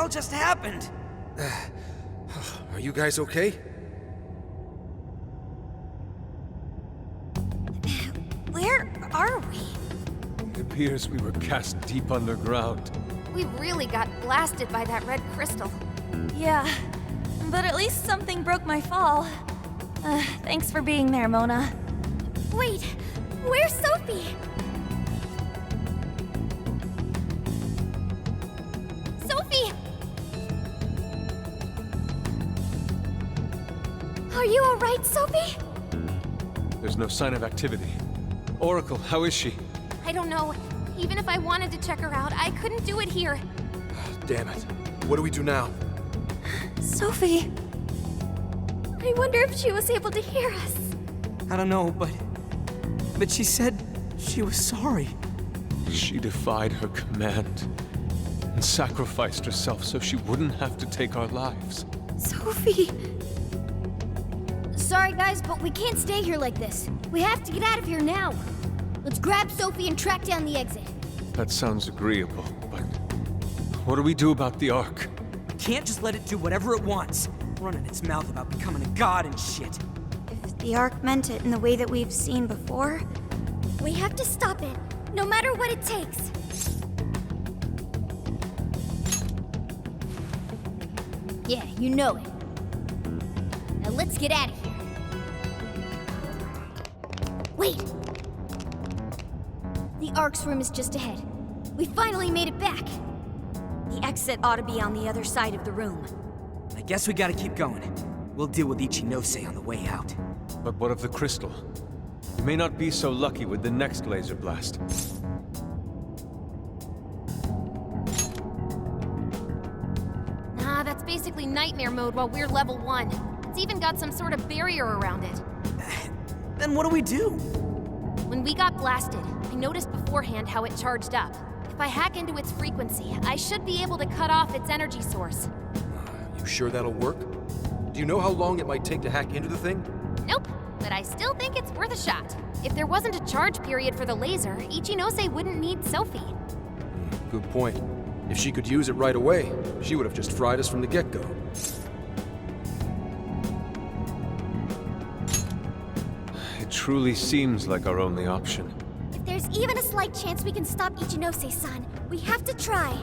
hell just happened? Are you guys okay? Where are we? It appears we were cast deep underground. We really got blasted by that red crystal. Yeah, but at least something broke my fall. Thanks for being there, Mona. Wait, where's Sophie? Sophie! Are you alright, Sophie? There's no sign of activity. Oracle, how is she? I don't know. Even if I wanted to check her out, I couldn't do it here. Damn it. What do we do now? Sophie! I wonder if she was able to hear us. I don't know, but she said she was sorry. She defied her command and sacrificed herself so she wouldn't have to take our lives. Sophie! Sorry guys, but we can't stay here like this. We have to get out of here now. Let's grab Sophie and track down the exit. That sounds agreeable, but what do we do about the Ark? Can't just let it do whatever it wants. Running its mouth about becoming a god and shit. If the Ark meant it in the way that we've seen before... We have to stop it, no matter what it takes. Yeah, you know it. Now let's get out of here. Wait! The Ark's room is just ahead. We finally made it back. The exit ought to be on the other side of the room. I guess we gotta keep going. We'll deal with Ichinose on the way out. But what of the crystal? We may not be so lucky with the next laser blast. Nah, that's basically nightmare mode while we're level 1. It's even got some sort of barrier around it. Then what do we do? When we got blasted, I noticed beforehand how it charged up. If I hack into its frequency, I should be able to cut off its energy source. You sure that'll work? Do you know how long it might take to hack into the thing? Nope, but I still think it's worth a shot. If there wasn't a charge period for the laser, Ichinose wouldn't need Sophie. Good point. If she could use it right away, she would have just fried us from the get-go. It truly seems like our only option. If there's even a slight chance we can stop Ichinose-san, we have to try.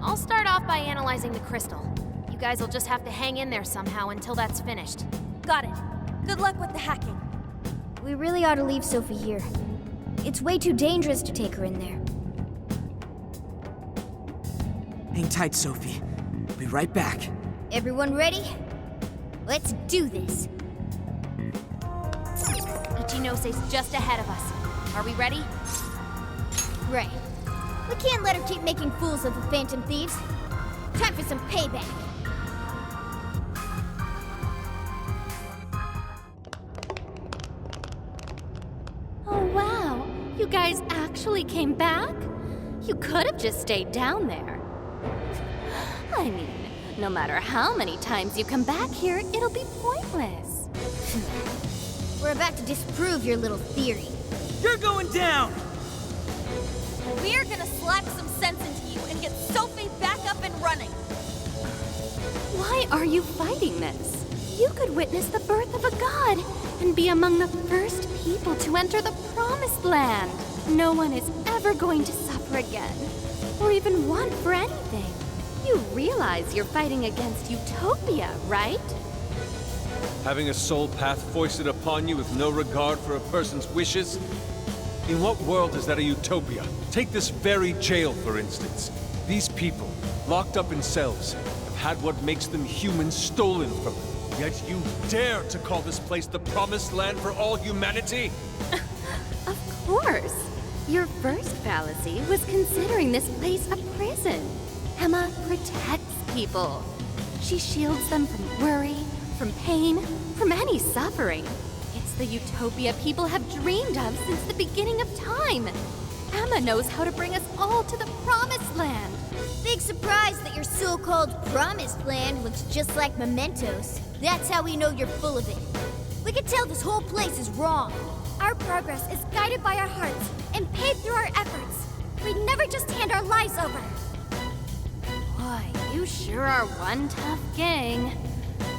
I'll start off by analyzing the crystal. You guys will just have to hang in there somehow until that's finished. Got it. Good luck with the hacking. We really ought to leave Sophie here. It's way too dangerous to take her in there. Hang tight, Sophie. We'll be right back. Everyone ready? Let's do this. Ichinose's just ahead of us. Are we ready? Right. We can't let her keep making fools of the Phantom Thieves. Time for some payback. Oh wow, you guys actually came back? You could have just stayed down there. I mean, no matter how many times you come back here, it'll be pointless. We're about to disprove your little theory. You're going down! We're gonna slap some sense into you and get Sophie back up and running. Why are you fighting this? You could witness the birth of a god and be among the first people to enter the promised land. No one is ever going to suffer again, or even want for anything. You realize you're fighting against utopia, right? Having a soul path foisted upon you with no regard for a person's wishes? In what world is that a utopia? Take this very jail, for instance. These people, locked up in cells, have had what makes them human stolen from them. Yet you dare to call this place the promised land for all humanity? Of course. Your first fallacy was considering this place a prison. Emma protects people. She shields them from worry, from pain, from any suffering. It's the utopia people have dreamed of since the beginning of time. Emma knows how to bring us all to the promised land. Big surprise that your so-called promised land looks just like mementos. That's how we know you're full of it. We can tell this whole place is wrong. Our progress is guided by our hearts and paved through our efforts. We'd never just hand our lives over. Why, you sure are one tough gang.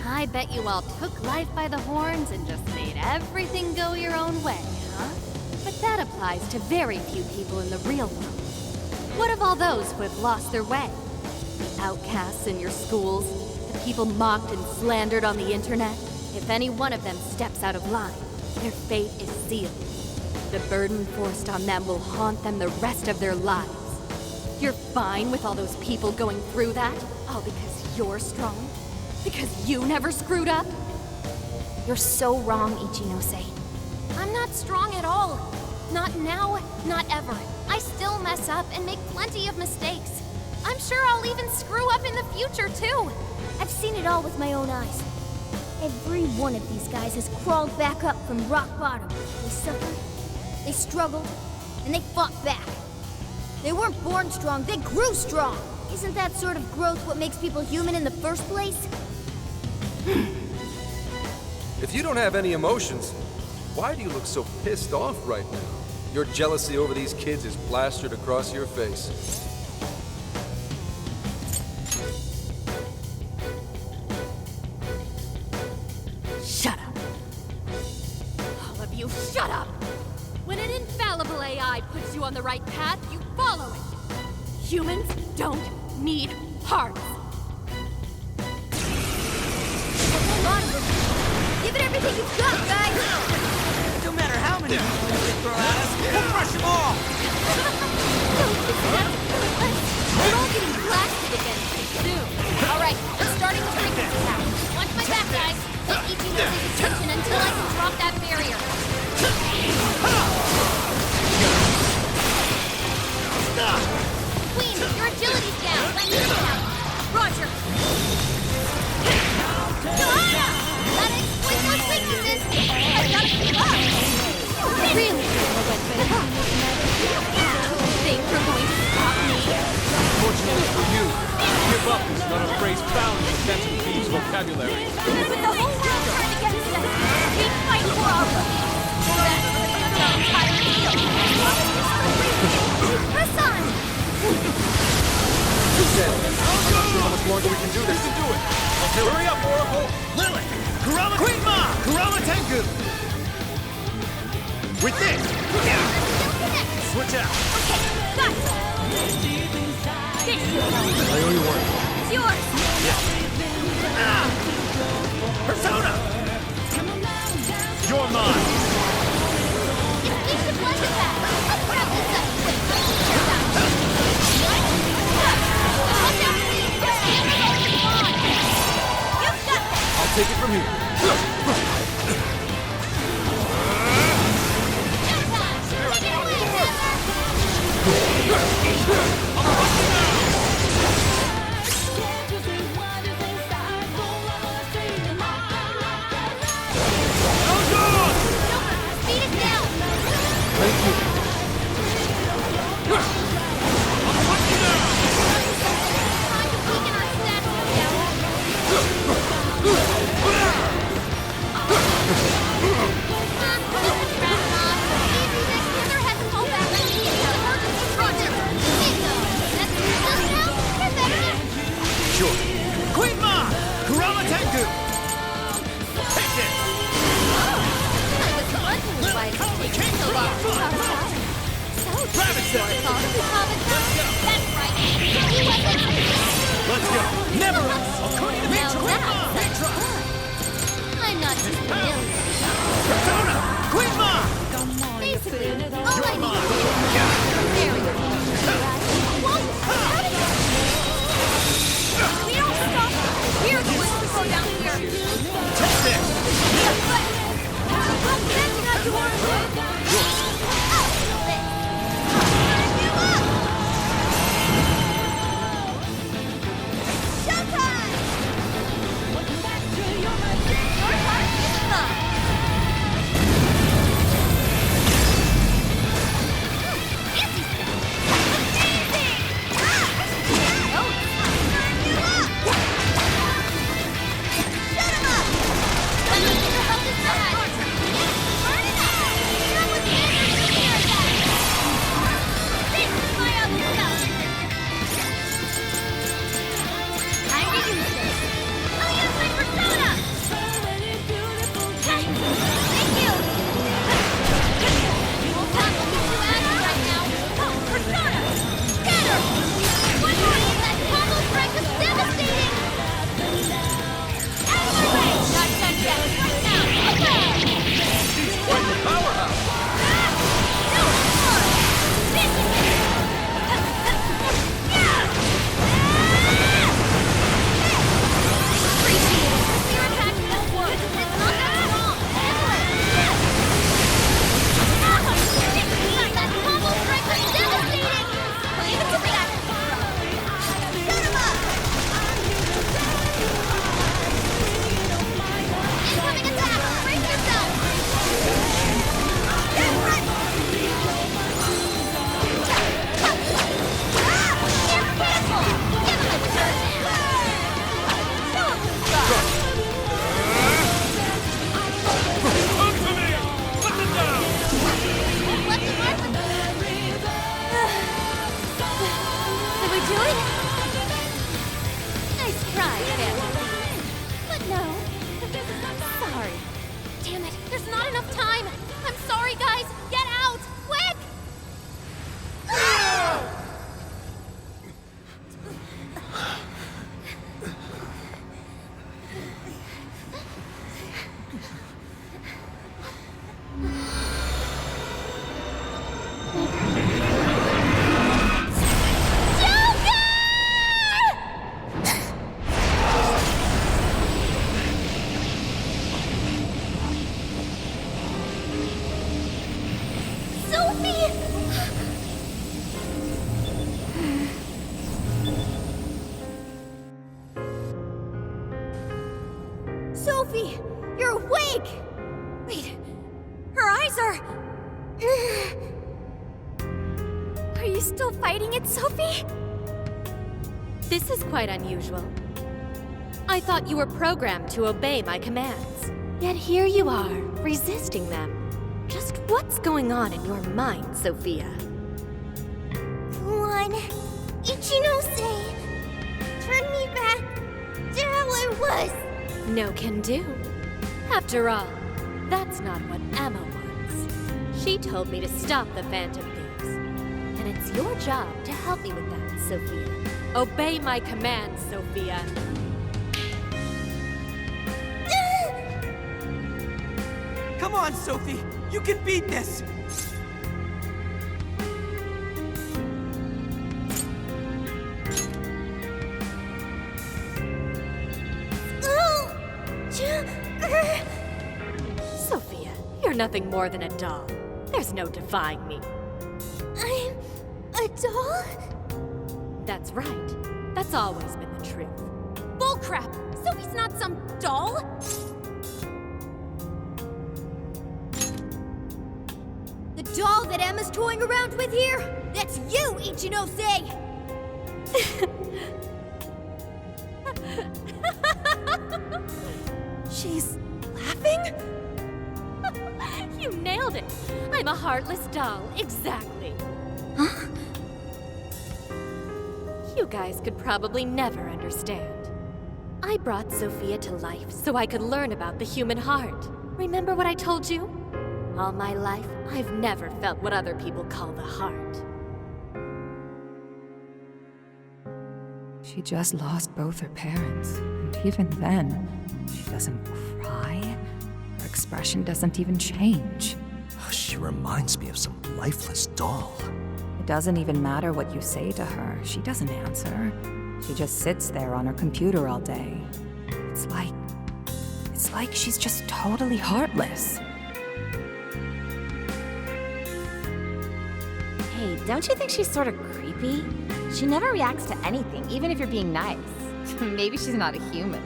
I bet you all took life by the horns and just made everything go your own way, huh? But that applies to very few people in the real world. What of all those who have lost their way? The outcasts in your schools, the people mocked and slandered on the internet? If any one of them steps out of line, their fate is sealed. The burden forced on them will haunt them the rest of their lives. You're fine with all those people going through that? All because you're strong? Because you never screwed up? You're so wrong, Ichinose. I'm not strong at all. Not now, not ever. I still mess up and make plenty of mistakes. I'm sure I'll even screw up in the future, too. I've seen it all with my own eyes. Every one of these guys has crawled back up from rock bottom. They suffered, they struggled, and they fought back. They weren't born strong, they grew strong. Isn't that sort of growth what makes people human in the first place? If you don't have any emotions, why do you look so pissed off right now? Your jealousy over these kids is plastered across your face. Shut up. All of you, shut up! When an infallible AI puts you on the right path, you follow it. Humans don't need hearts. A lot of them. Give it everything you've got, guys! No matter how many people they throw at us, we'll crush them all! We're all getting blasted again pretty soon. Alright, we're starting to break this out. Watch my back, guys. Take Ichinose's attention until I can drop that barrier. Queen, your agility's down. Let me down. Roger. Joanna! Gotta exploit those weaknesses. I've gotta keep up. Really? Think you're going to stop me? Fortunately for you, give up is not a phrase found in Captain B's vocabulary. With the whole world turned against us, we fight for our rights. That's the entire deal. Press on! I'm not sure how much longer we can do this. Do it! Okay, hurry up, Oracle! Lily! Kurama Queenma! Kurama Tenku! With this! Switch out! Okay, got it! This I owe you one. is yours! Persona! You're mine! It's easy to blend with that! I'll grab this up quick! Watch out! Your stamina's already gone! You've got this! I'll take it from here. Showtime! Take it away, Hammer! Speed it down! Thank you. Trying to weaken our stats, Sure. Queenma! Kurama Tenku! Take this! Let's go! Never! I'm not just familiar. Persona! Queenma! Basically, all I need to do is barrier. Whoa! How did you... We don't stop. We're the ones who go down here. Take this! But... Don't get that you want to... Showtime! Your part is mine. Fancy stuff. Amazing! Oh, turn you up! Shut him up! But no. Sorry. Damn it, there's not enough time. I'm sorry, guys. Get out, quick! Sophie, you're awake! Wait, her eyes are... Are you still fighting it, Sophie? This is quite unusual. I thought you were programmed to obey my commands. Yet here you are, resisting them. Just what's going on in your mind, Sophia? Come on, Ichinose! Turn me back to how I was! No can do. After all, that's not what Emma wants. She told me to stop the Phantom Thieves. And it's your job to help me with that, Sophia. Obey my commands, Sophia. Come on, Sophie! You can beat this! Sophia, you're nothing more than a doll. There's no defying me. I'm a doll? That's right. That's always been the truth. Bullcrap! Sophie's not some doll! The doll that Emma's toying around with here? That's you, Ichinose! She's laughing? You nailed it! I'm a heartless doll, exactly. Huh? You guys could probably never understand. I brought Sophia to life so I could learn about the human heart. Remember what I told you? All my life, I've never felt what other people call the heart. She just lost both her parents, and even then, she doesn't cry. Her expression doesn't even change. She reminds me of some lifeless doll. It doesn't even matter what you say to her. She doesn't answer. She just sits there on her computer all day. It's like she's just totally heartless. Hey, don't you think she's sort of creepy? She never reacts to anything, even if you're being nice. Maybe she's not a human.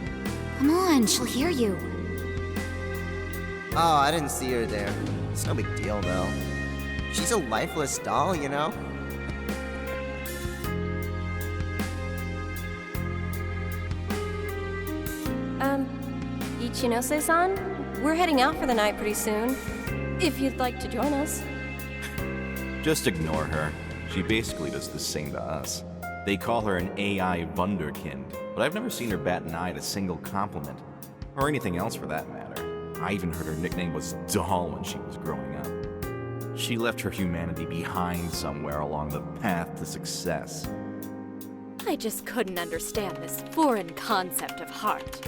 Come on, she'll hear you. Oh, I didn't see her there. It's no big deal, though. She's a lifeless doll, you know? Ichinose-san, we're heading out for the night pretty soon. If you'd like to join us. Just ignore her. She basically does the same to us. They call her an AI Wunderkind, but I've never seen her bat an eye at a single compliment. Or anything else for that matter. I even heard her nickname was Doll when she was growing up. She left her humanity behind somewhere along the path to success. I just couldn't understand this foreign concept of heart.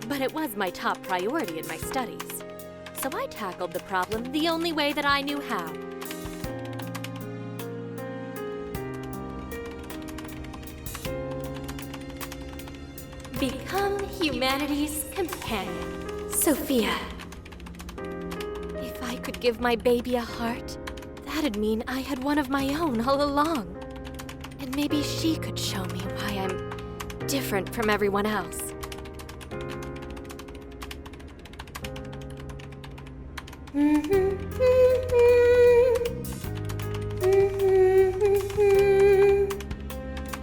But it was my top priority in my studies. So I tackled the problem the only way that I knew how. Become humanity's companion, Sophia. If I could give my baby a heart, that'd mean I had one of my own all along. And maybe she could show me why I'm different from everyone else.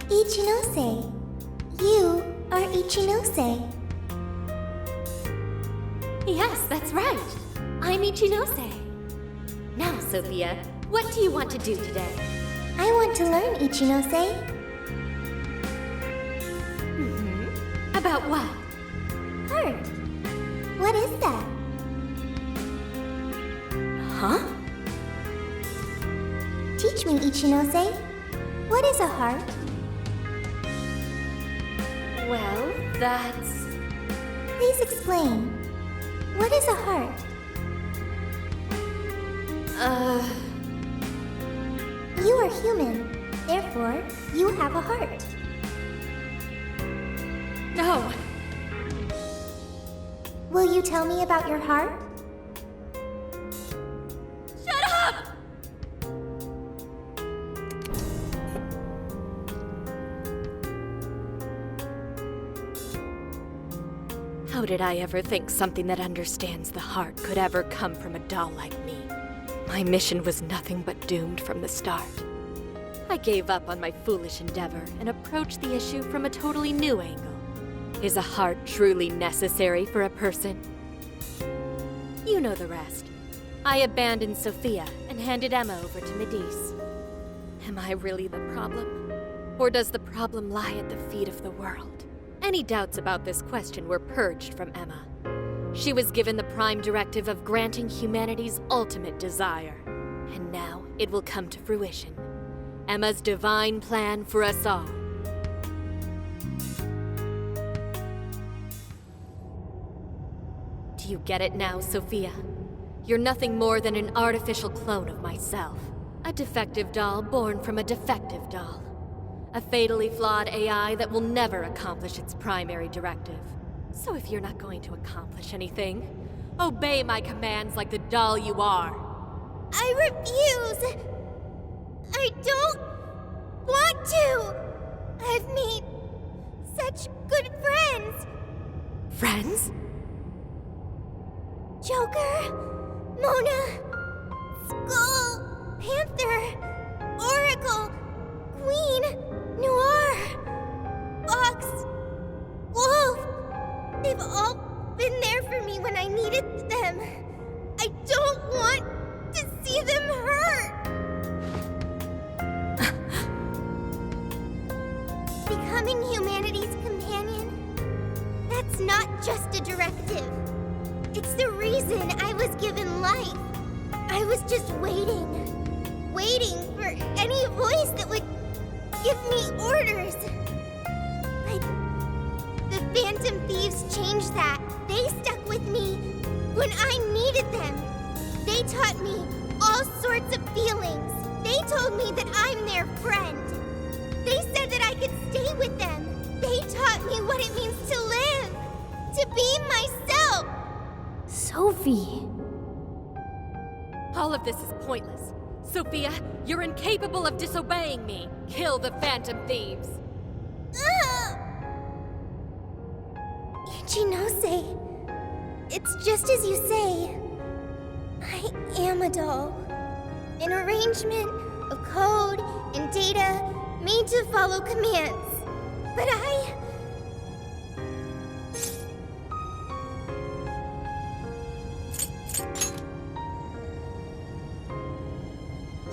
Ichinose. You are Ichinose. Yes, that's right. I'm Ichinose. Now, Sophia, what do you want to do today? I want to learn, Ichinose. About what? Heart. What is that? Huh? Teach me, Ichinose. What is a heart? Well, that's... Please explain. What is a heart? You are human. Therefore, you have a heart. No. Will you tell me about your heart? Shut up! How did I ever think something that understands the heart could ever come from a doll like me? My mission was nothing but doomed from the start. I gave up on my foolish endeavor and approached the issue from a totally new angle. Is a heart truly necessary for a person? You know the rest. I abandoned Sophia and handed Emma over to Medice. Am I really the problem? Or does the problem lie at the feet of the world? Any doubts about this question were purged from Emma. She was given the prime directive of granting humanity's ultimate desire. And now it will come to fruition. Emma's divine plan for us all. Do you get it now, Sophia? You're nothing more than an artificial clone of myself. A defective doll born from a defective doll. A fatally flawed AI that will never accomplish its primary directive. So if you're not going to accomplish anything, obey my commands like the doll you are. I refuse! I don't want to! I've made such good friends! Friends? Joker, Mona, Skull, Panther, Oracle, Queen, Noir, Fox, Wolf. They've all been there for me when I needed them. I don't want to see them hurt. Becoming humanity's companion, that's not just a directive. It's the reason I was given life. I was just waiting for any voice that would give me orders. But the Phantom Thieves changed that. They stuck with me when I needed them. They taught me all sorts of feelings. They told me that I'm their friend. They said that I could stay with them. They taught me what it means to live, to be myself. Sophie. All of this is pointless. Sophia, you're incapable of disobeying me. Kill the Phantom Thieves. Ichinose, it's just as you say. I am a doll. An arrangement of code and data made to follow commands. But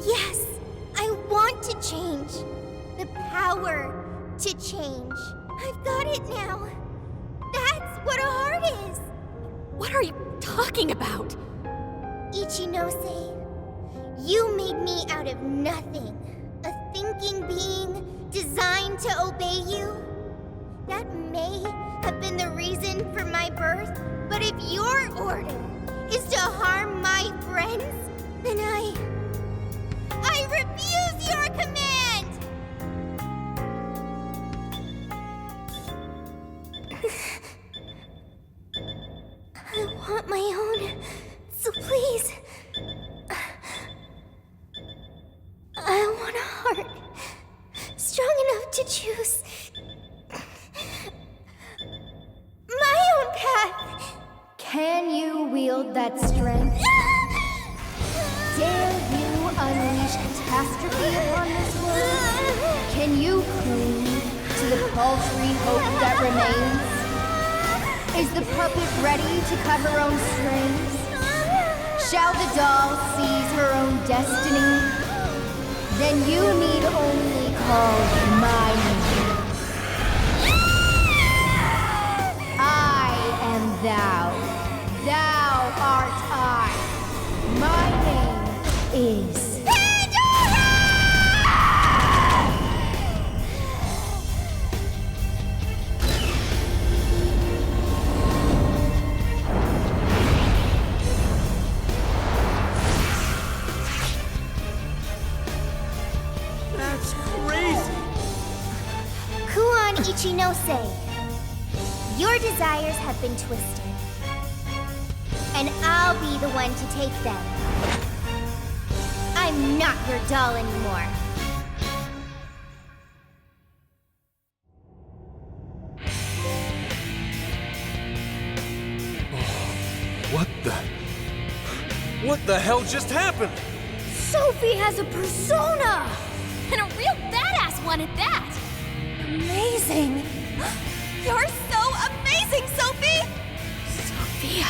yes, I want to change. The power to change. I've got it now. That's what a heart is. What are you talking about? Ichinose, you made me out of nothing. A thinking being designed to obey you. That may have been the reason for my birth, but if your order is to harm my friends, then I refuse your command! I want my own, so please. I want a heart strong enough to choose my own path. Can you wield that strength? Dare you unleash catastrophe upon this world? Can you cling to the paltry hope that remains? Is the puppet ready to cut her own strings? Shall the doll seize her own destiny? Then you need only call my name. wires have been twisted. And I'll be the one to take them. I'm not your doll anymore. What the hell just happened? Sophie has a persona! And a real badass one at that! Amazing! You're so amazing, Sophie! Sophia,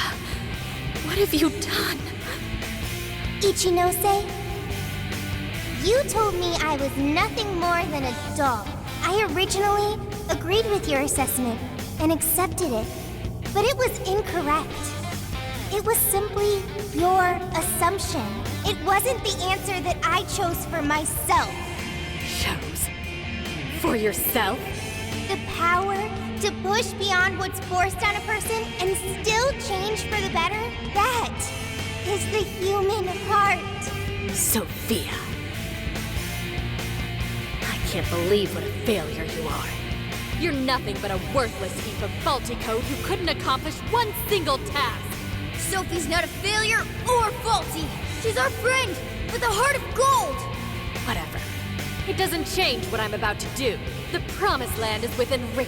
what have you done? Ichinose, you told me I was nothing more than a doll. I originally agreed with your assessment and accepted it, but it was incorrect. It was simply your assumption. It wasn't the answer that I chose for myself. Chose? For yourself? The power to push beyond what's forced on a person and still change for the better? That is the human heart. Sophia. I can't believe what a failure you are. You're nothing but a worthless heap of faulty code who couldn't accomplish one single task. Sophie's not a failure or faulty. She's our friend with a heart of gold. Whatever. It doesn't change what I'm about to do. The promised land is within reach.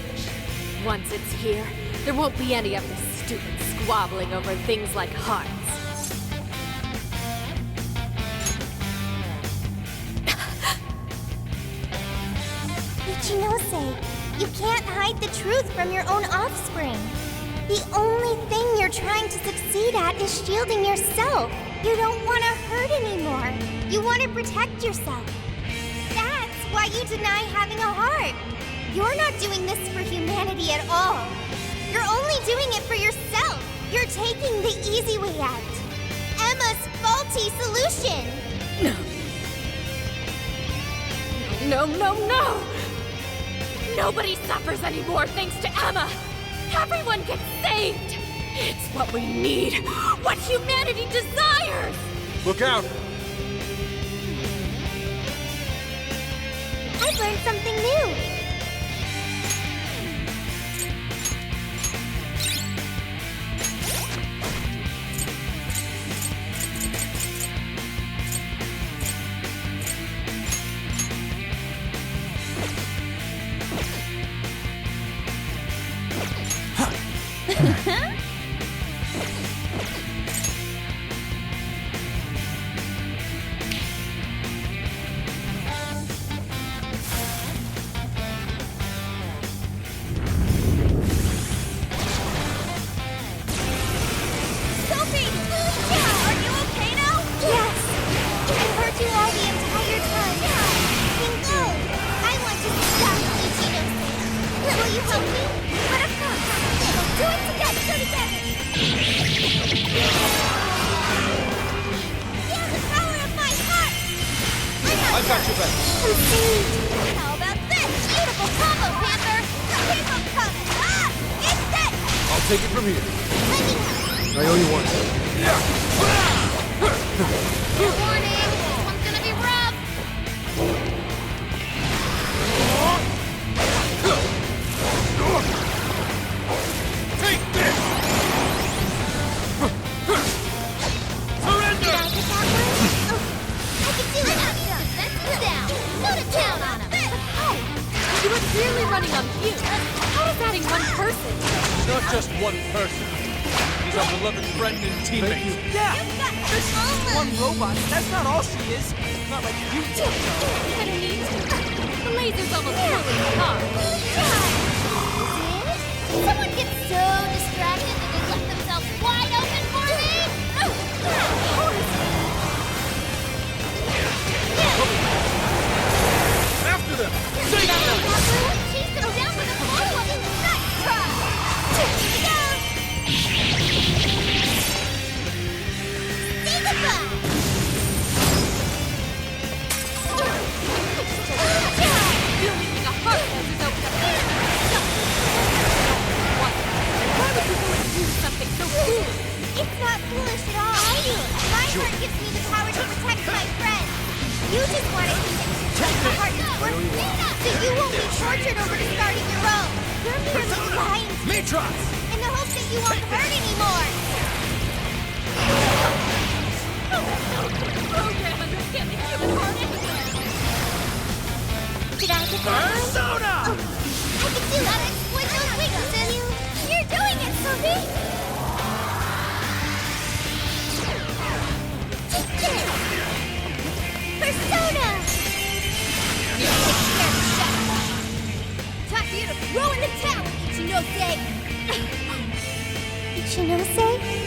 Once it's here, there won't be any of this stupid squabbling over things like hearts. Ichinose, you can't hide the truth from your own offspring. The only thing you're trying to succeed at is shielding yourself. You don't want to hurt anymore. You want to protect yourself. That's why you deny having a heart. You're not doing this for humanity at all. You're only doing it for yourself. You're taking the easy way out. Emma's faulty solution. No. Nobody suffers anymore thanks to Emma. Everyone gets saved! It's what we need! What humanity desires! Look out! I've learned something new. I've got your back. How about this? Beautiful combo, Panther! Keep 'em coming! It's set! I'll take it from here. Let me know. I owe you one. Warning! This one's gonna be rough! Take this! Surrender! Did I get that one? Oh, I can do it! Let's down! Go to town on him! But how? You were clearly running on fumes. How is adding one person? Not just one person. He's our beloved friend and teammate. Yeah! There's one robot. That's not all she is. Not like you two. Kinda need to. The laser's almost totally hot. Someone gets so distracted that they left themselves wide open for me? After them! She's them down with a follow-up. Nice try! Here we go! Say goodbye! The only thing a heart has is open up. Why would you go and do something so foolish? It's not foolish at all. My heart gives me the power to protect my friends. You just wanted me to protect the heart is worth so you won't be tortured over discarding your own. You're merely lying to me. Matros! And the whole Shinose?